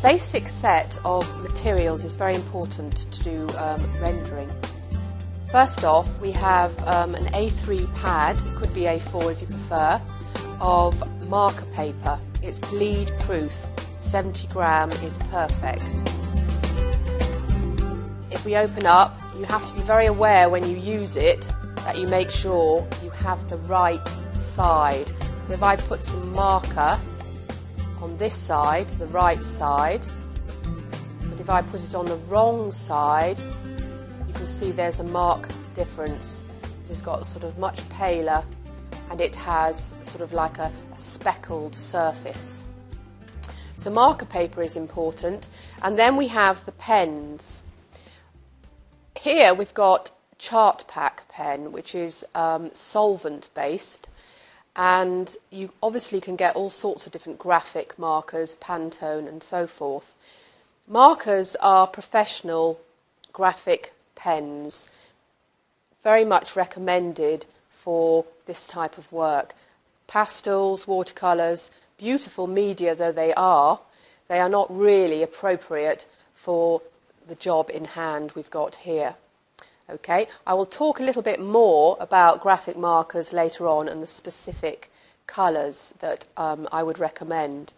basic set of materials is very important to do rendering. First off, we have an A3 pad, it could be A4 if you prefer, of marker paper. It's bleed proof, 70 gram is perfect. If we open up, you have to be very aware when you use it that you make sure you have the right side. So if I put some marker on this side, the right side, but if I put it on the wrong side, you can see there's a marked difference. This has got sort of much paler and it has sort of like a speckled surface. So marker paper is important, and then we have the pens. Here we've got Chart Pack pen, which is solvent based, and you obviously can get all sorts of different graphic markers, Pantone and so forth. Markers are professional graphic pens, very much recommended for this type of work. Pastels, watercolours, beautiful media though they are not really appropriate for the job in hand we've got here. Okay, I will talk a little bit more about graphic markers later on and the specific colours that I would recommend.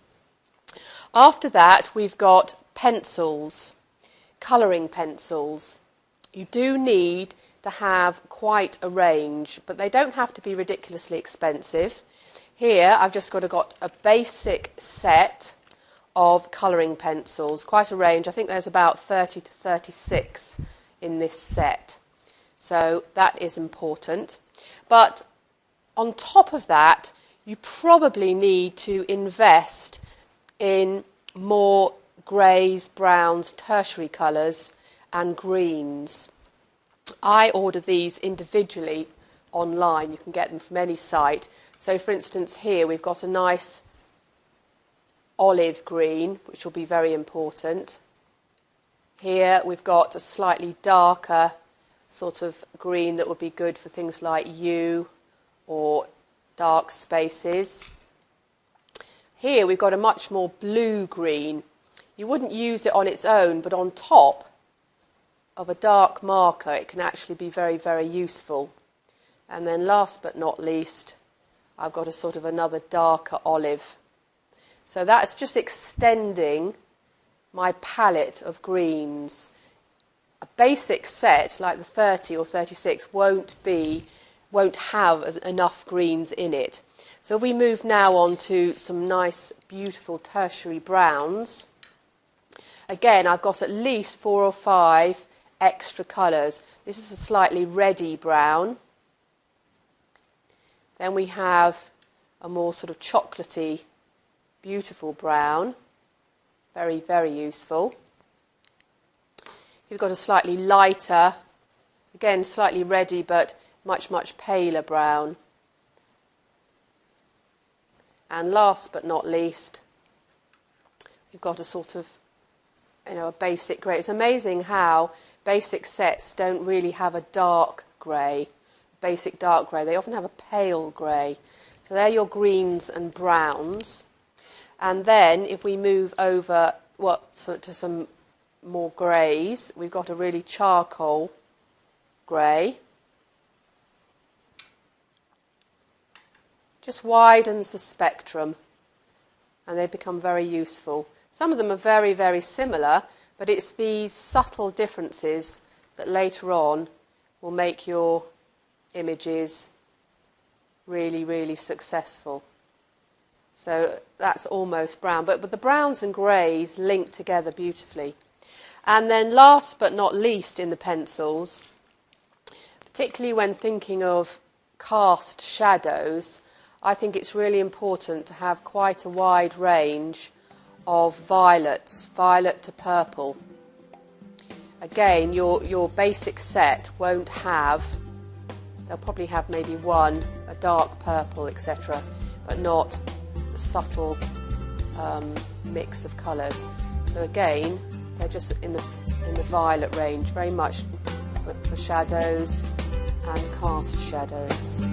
After that, we've got pencils, colouring pencils. You do need to have quite a range, but they don't have to be ridiculously expensive. Here I've just got a basic set of colouring pencils, quite a range. I think there's about 30 to 36 in this set, so that is important. But on top of that, you probably need to invest in more greys, browns, tertiary colours and greens. I order these individually online. You can get them from any site. So for instance here we've got a nice olive green, which will be very important. Here we've got a slightly darker sort of green that would be good for things like U or dark spaces. Here we've got a much more blue green. You wouldn't use it on its own, but on top of a dark marker it can actually be very, very useful. And then last but not least, I've got a sort of another darker olive. So that's just extending my palette of greens. A basic set like the 30 or 36 won't have enough greens in it. So if we move now on to some nice beautiful tertiary browns, again I've got at least 4 or 5 extra colours. This is a slightly reddy brown. Then we have a more sort of chocolatey, beautiful brown. Very, very useful. You've got a slightly lighter, again slightly reddy but much, much paler brown. And last but not least, you've got a sort of, a basic grey. It's amazing how basic sets don't really have a dark grey, basic dark grey. They often have a pale grey. So they're your greens and browns. And then if we move over to some more greys, we've got a really charcoal grey. Just widens the spectrum and they become very useful. Some of them are very, very similar, but it's these subtle differences that later on will make your images really, really successful. So that's almost brown, but the browns and greys link together beautifully. And then last but not least in the pencils, particularly when thinking of cast shadows, I think it's really important to have quite a wide range of violets, violet to purple. Again, your basic set won't have, they'll probably have maybe one, a dark purple, etc., but not the subtle mix of colours. So again, they're just in the violet range, very much for shadows and cast shadows.